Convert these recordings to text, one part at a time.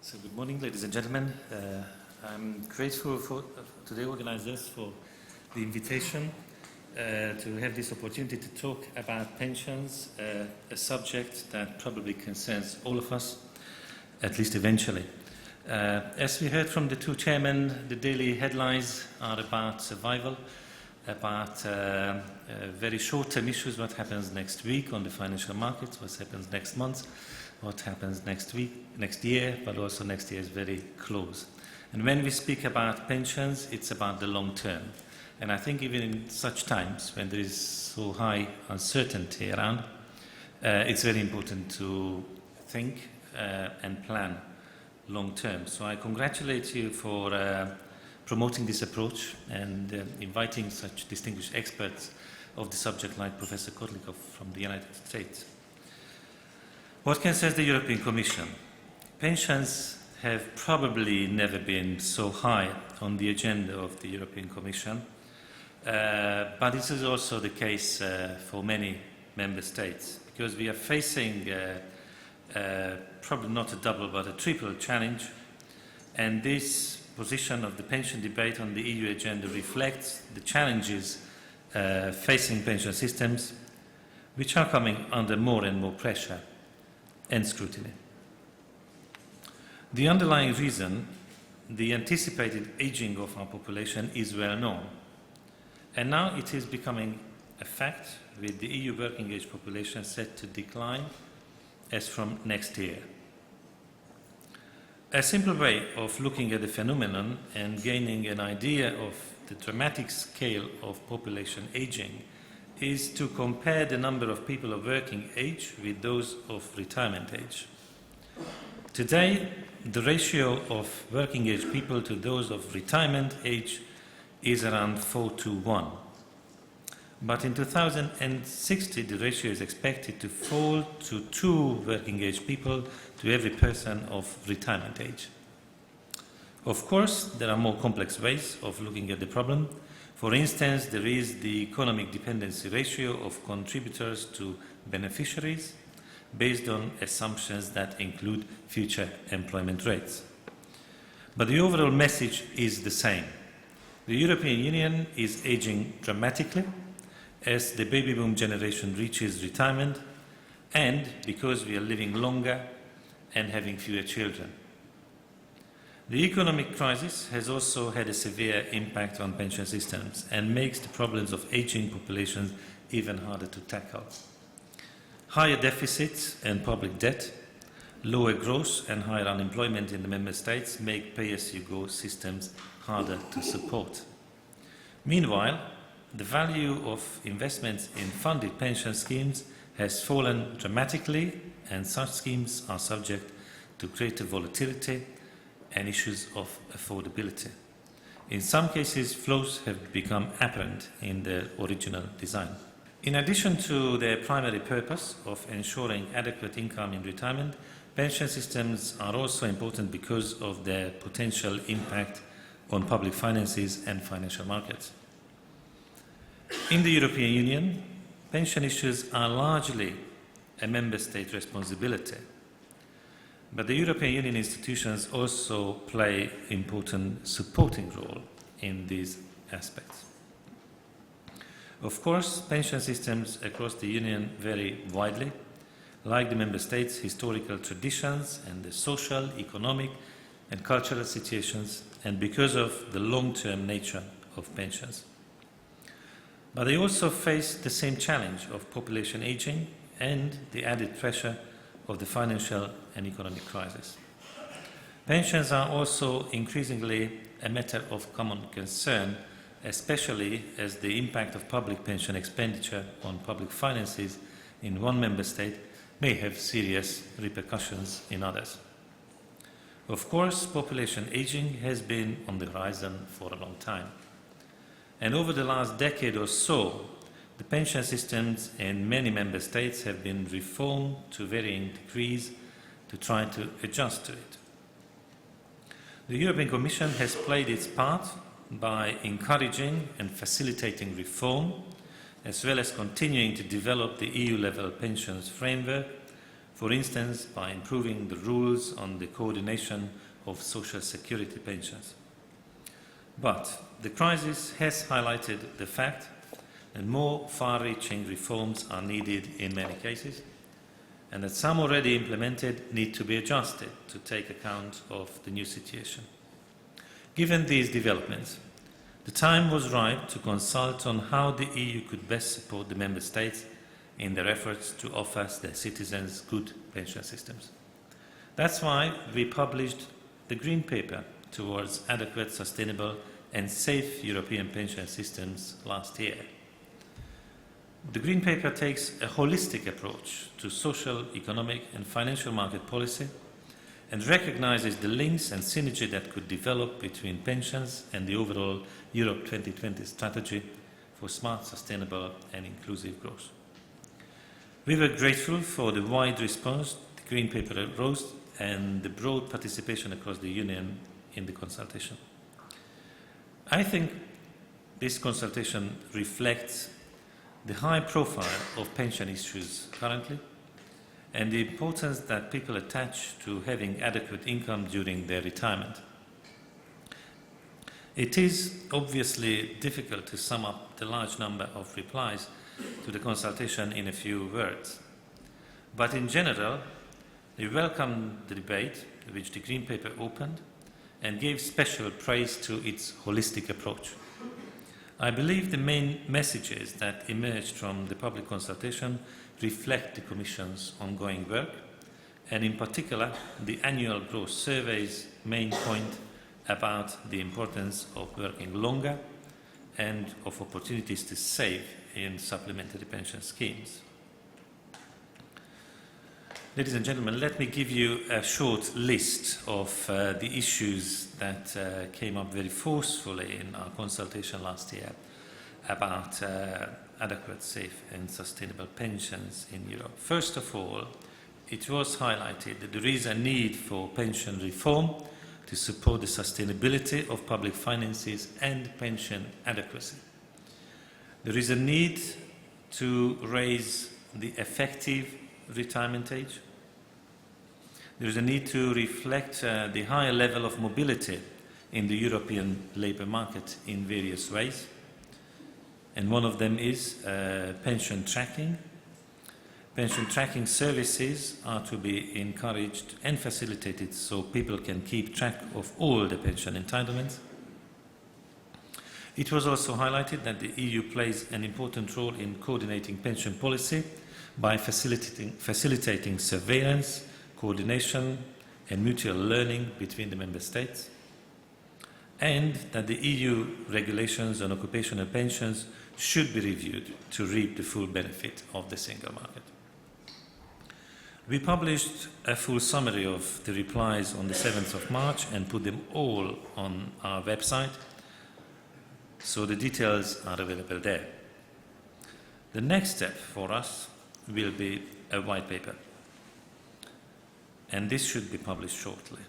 So good morning, ladies and gentlemen. I'm grateful to the organizers for the invitation to have this opportunity to talk about pensions, a subject that probably concerns all of us, at least eventually. As we heard from the two chairmen, the daily headlines are about survival, about very short-term issues, what happens next week on the financial markets, what happens next month, what happens next week, next year, but also next year is very close. And when we speak about pensions, it's about the long term. And I think even in such times when there is so high uncertainty around, it's very important to think and plan long term. So I congratulate you for promoting this approach and inviting such distinguished experts of the subject like Professor Kotlikov from the United States. What concerns the European Commission? Pensions have probably never been so high on the agenda of the European Commission, but this is also the case for many member states, because we are facing probably not a double but a triple challenge, and this position of the pension debate on the EU agenda reflects the challenges facing pension systems, which are coming under more and more pressure and scrutiny. The underlying reason, the anticipated aging of our population, is well known, and now it is becoming a fact, with the EU working age population set to decline as from next year. A simple way of looking at the phenomenon and gaining an idea of the dramatic scale of population aging is to compare the number of people of working age with those of retirement age. Today, the ratio of working age people to those of retirement age is around 4:1. But in 2060, the ratio is expected to fall to 2 working age people to every person of retirement age. Of course, there are more complex ways of looking at the problem. For instance, there is the economic dependency ratio of contributors to beneficiaries based on assumptions that include future employment rates. But the overall message is the same. The European Union is aging dramatically as the baby boom generation reaches retirement, and because we are living longer and having fewer children. The economic crisis has also had a severe impact on pension systems and makes the problems of aging populations even harder to tackle. Higher deficits and public debt, lower growth and higher unemployment in the member states make pay-as-you-go systems harder to support. Meanwhile, the value of investments in funded pension schemes has fallen dramatically, and such schemes are subject to greater volatility and issues of affordability. In some cases, flaws have become apparent in the original design. In addition to their primary purpose of ensuring adequate income in retirement, pension systems are also important because of their potential impact on public finances and financial markets. In the European Union, pension issues are largely a member state responsibility. But the European Union institutions also play an important supporting role in these aspects. Of course, pension systems across the Union vary widely, like the member states' historical traditions and the social, economic and cultural situations, and because of the long-term nature of pensions. But they also face the same challenge of population aging and the added pressure of the financial and economic crisis. Pensions are also increasingly a matter of common concern, especially as the impact of public pension expenditure on public finances in one member state may have serious repercussions in others. Of course, population aging has been on the horizon for a long time. And over the last decade or so, the pension systems in many member states have been reformed to varying degrees to try to adjust to it. The European Commission has played its part by encouraging and facilitating reform, as well as continuing to develop the EU-level pensions framework, for instance by improving the rules on the coordination of social security pensions. But the crisis has highlighted the fact that more far-reaching reforms are needed in many cases, and that some already implemented need to be adjusted to take account of the new situation. Given these developments, the time was ripe to consult on how the EU could best support the Member States in their efforts to offer their citizens good pension systems. That's why we published the Green Paper towards adequate, sustainable and safe European pension systems last year. The Green Paper takes a holistic approach to social, economic and financial market policy and recognises the links and synergy that could develop between pensions and the overall Europe 2020 strategy for smart, sustainable and inclusive growth. We were grateful for the wide response the Green Paper arose and the broad participation across the Union in the consultation. I think this consultation reflects the high profile of pension issues currently and the importance that people attach to having adequate income during their retirement. It is obviously difficult to sum up the large number of replies to the consultation in a few words. But in general, we welcome the debate which the Green Paper opened and gave special praise to its holistic approach. I believe the main messages that emerged from the public consultation reflect the Commission's ongoing work, and in particular the annual growth survey's main point about the importance of working longer and of opportunities to save in supplementary pension schemes. Ladies and gentlemen, let me give you a short list of the issues that came up very forcefully in our consultation last year about adequate, safe and sustainable pensions in Europe. First of all, it was highlighted that there is a need for pension reform to support the sustainability of public finances and pension adequacy. There is a need to raise the effective retirement age. There is a need to reflect the higher level of mobility in the European labour market in various ways. And one of them is pension tracking. Pension tracking services are to be encouraged and facilitated so people can keep track of all the pension entitlements. It was also highlighted that the EU plays an important role in coordinating pension policy by facilitating surveillance, coordination and mutual learning between the Member States, and that the EU regulations on occupational pensions should be reviewed to reap the full benefit of the single market. We published a full summary of the replies on the 7th of March and put them all on our website, so the details are available there. The next step for us will be a white paper, and this should be published shortly.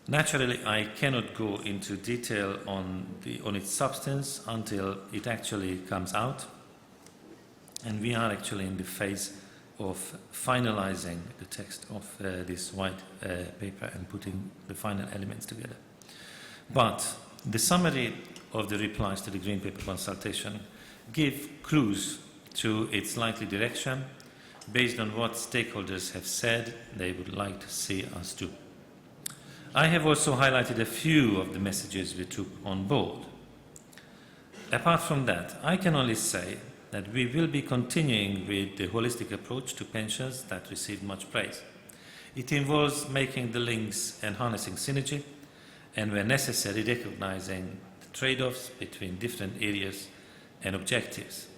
Naturally, I cannot go into detail on its substance until it actually comes out, and we are actually in the phase of finalizing the text of this white paper and putting the final elements together. But the summary of the replies to the Green Paper consultation give clues to its likely direction based on what stakeholders have said they would like to see us do. I have also highlighted a few of the messages we took on board. Apart from that, I can only say that we will be continuing with the holistic approach to pensions that received much praise. It involves making the links and harnessing synergy, and where necessary, recognizing the trade-offs between different areas and objectives.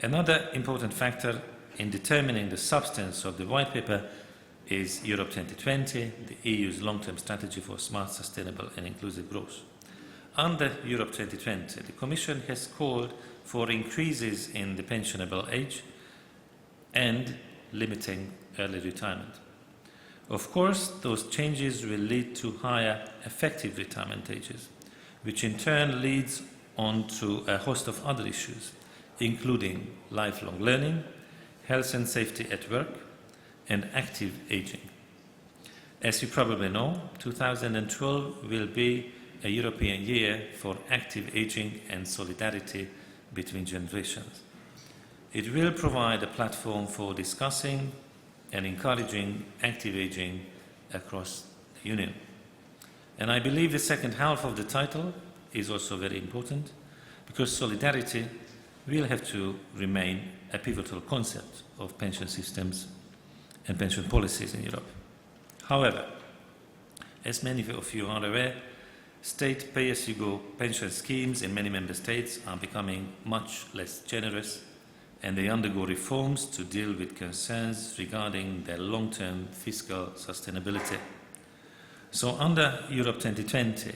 Another important factor in determining the substance of the white paper is Europe 2020, the EU's long-term strategy for smart, sustainable and inclusive growth. Under Europe 2020, the Commission has called for increases in the pensionable age and limiting early retirement. Of course, those changes will lead to higher effective retirement ages, which in turn leads on to a host of other issues, including lifelong learning, health and safety at work, and active aging. As you probably know, 2012 will be a European year for active aging and solidarity between generations. It will provide a platform for discussing and encouraging active aging across the Union. And I believe the second half of the title is also very important, because solidarity will have to remain a pivotal concept of pension systems and pension policies in Europe. However, as many of you are aware, state pay-as-you-go pension schemes in many member states are becoming much less generous, and they undergo reforms to deal with concerns regarding their long-term fiscal sustainability. So under Europe 2020,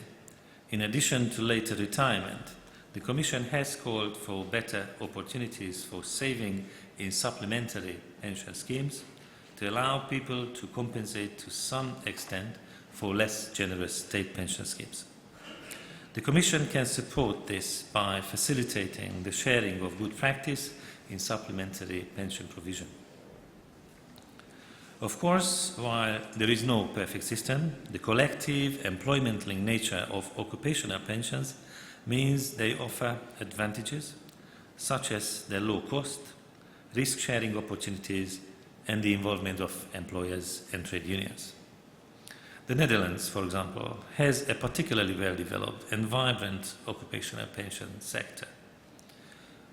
in addition to later retirement, the Commission has called for better opportunities for saving in supplementary pension schemes to allow people to compensate to some extent for less generous state pension schemes. The Commission can support this by facilitating the sharing of good practice in supplementary pension provision. Of course, while there is no perfect system, the collective employment-linked nature of occupational pensions means they offer advantages such as their low cost, risk-sharing opportunities, and the involvement of employers and trade unions. The Netherlands, for example, has a particularly well-developed and vibrant occupational pension sector.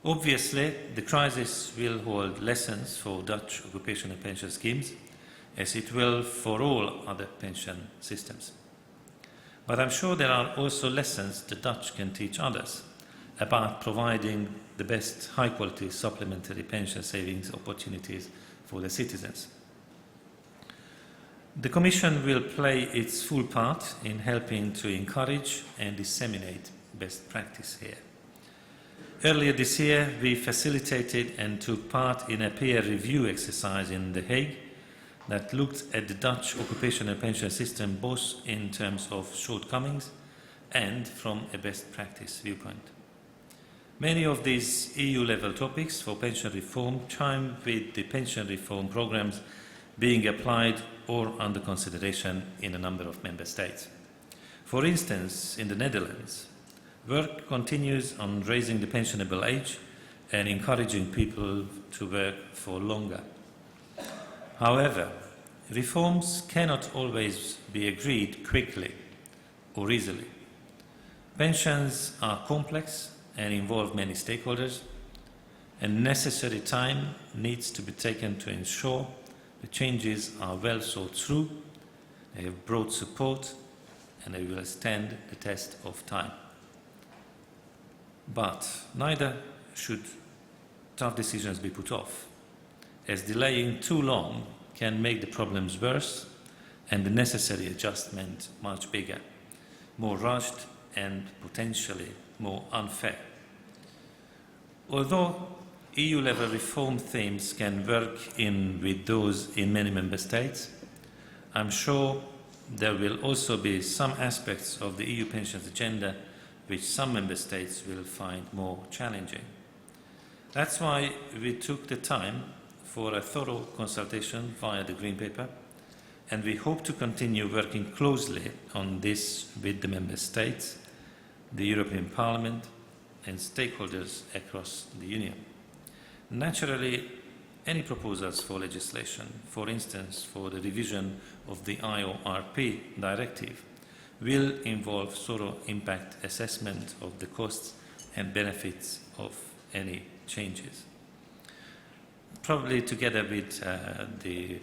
Obviously, the crisis will hold lessons for Dutch occupational pension schemes, as it will for all other pension systems. But I'm sure there are also lessons the Dutch can teach others about providing the best high-quality supplementary pension savings opportunities for the citizens. The Commission will play its full part in helping to encourage and disseminate best practice here. Earlier this year, we facilitated and took part in a peer review exercise in The Hague that looked at the Dutch occupational pension system both in terms of shortcomings and from a best practice viewpoint. Many of these EU-level topics for pension reform chime with the pension reform programs being applied or under consideration in a number of member states. For instance, in the Netherlands, work continues on raising the pensionable age and encouraging people to work for longer. However, reforms cannot always be agreed quickly or easily. Pensions are complex and involve many stakeholders, and necessary time needs to be taken to ensure the changes are well thought through, they have broad support, and they will stand the test of time. But neither should tough decisions be put off, as delaying too long can make the problems worse and the necessary adjustment much bigger, more rushed and potentially more unfair. Although EU-level reform themes can work in with those in many member states, I'm sure there will also be some aspects of the EU pensions agenda which some member states will find more challenging. That's why we took the time for a thorough consultation via the Green Paper, and we hope to continue working closely on this with the member states, the European Parliament, and stakeholders across the Union. Naturally, any proposals for legislation, for instance for the revision of the IORP directive, will involve thorough impact assessment of the costs and benefits of any changes. Probably together with the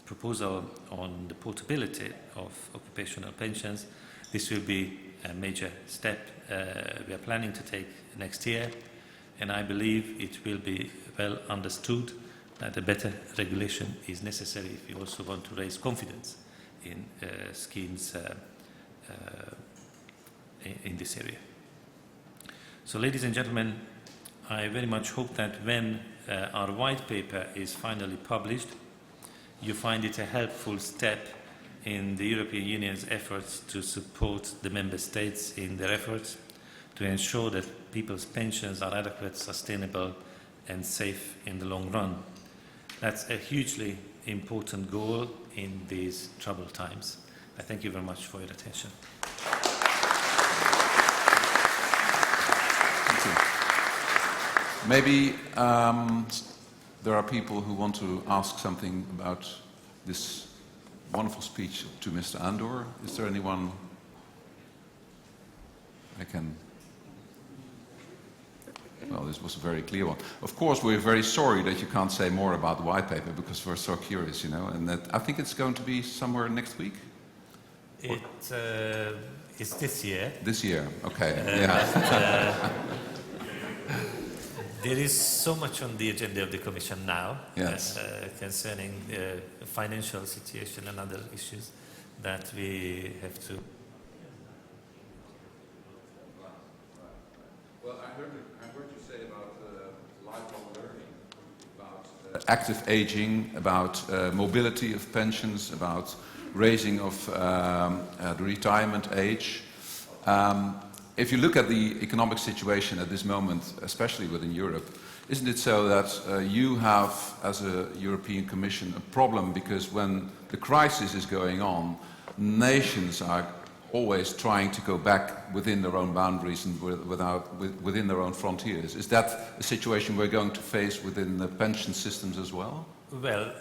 proposal on the portability of occupational pensions, this will be a major step we are planning to take next year, and I believe it will be well understood that a better regulation is necessary if we also want to raise confidence in schemes in this area. So, ladies and gentlemen, I very much hope that when our white paper is finally published, you find it a helpful step in the European Union's efforts to support the member states in their efforts to ensure that people's pensions are adequate, sustainable and safe in the long run. That's a hugely important goal in these troubled times. I thank you very much for your attention. Thank you. Maybe there are people who want to ask something about this wonderful speech to Mr. Andor. Is there anyone I can... Well, this was a very clear one. Of course, we're very sorry that you can't say more about the white paper because we're so curious, you know, and that I think it's going to be somewhere next week. It's this year. This year, okay. Yeah. There is so much on the agenda of the Commission now, yes, concerning the financial situation and other issues that we have to... Well, I heard you say about lifelong learning, about active aging, about mobility of pensions, about raising of the retirement age. If you look at the economic situation at this moment, especially within Europe, isn't it so that you have, as a European Commission, a problem because when the crisis is going on, nations are always trying to go back within their own boundaries and within their own frontiers. Is that a situation we're going to face within the pension systems as well? Well,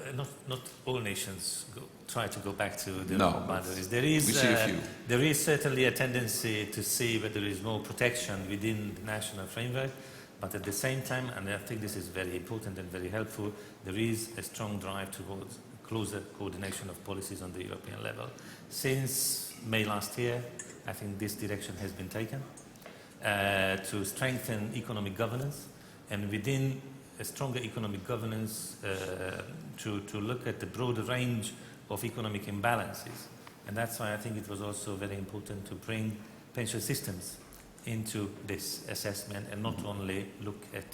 not all nations try to go back to their own boundaries. We see a few. There is certainly a tendency to see that there is more protection within the national framework, but at the same time, and I think this is very important and very helpful, there is a strong drive towards closer coordination of policies on the European level. Since May last year, I think this direction has been taken to strengthen economic governance, and within a stronger economic governance to look at the broader range of economic imbalances. And that's why I think it was also very important to bring pension systems into this assessment and not only look at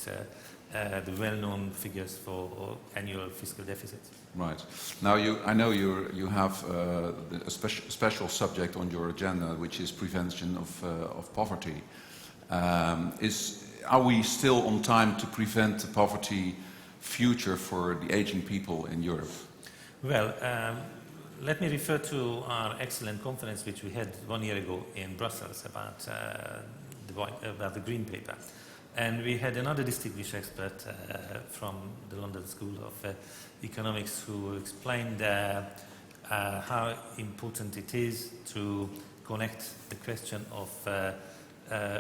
the well-known figures for annual fiscal deficits. Right. Now, I know you have a special subject on your agenda, which is prevention of poverty. Are we still on time to prevent the poverty future for the aging people in Europe? Well, let me refer to our excellent conference which we had 1 year ago in Brussels about the Green Paper. And we had another distinguished expert from the London School of Economics who explained how important it is to connect the question of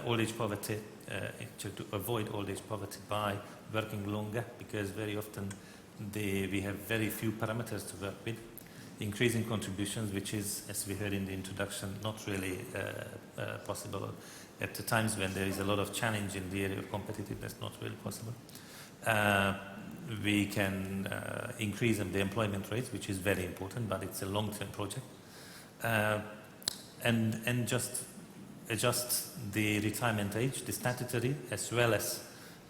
old age poverty, to avoid old age poverty by working longer, because very often we have very few parameters to work with. Increasing contributions, which is, as we heard in the introduction, not really possible at the times when there is a lot of challenge in the area of competitiveness, not really possible. We can increase the employment rates, which is very important, but it's a long-term project. And just adjust the retirement age, the statutory, as well as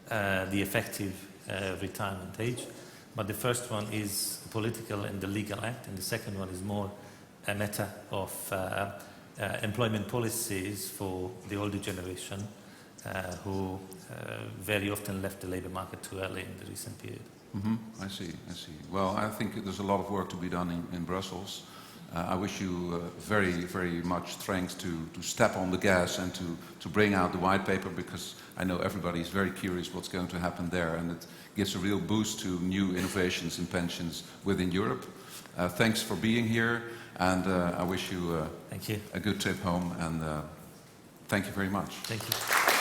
the effective retirement age. But the first one is political and the legal act, and the second one is more a matter of employment policies for the older generation who very often left the labour market too early in the recent period. Mm-hmm. I see. Well, I think there's a lot of work to be done in Brussels. I wish you very, very much strength to step on the gas and to bring out the white paper, because I know everybody is very curious what's going to happen there, and it gives a real boost to new innovations in pensions within Europe. Thanks for being here, and I wish you Thank you. a good trip home, and thank you very much. Thank you.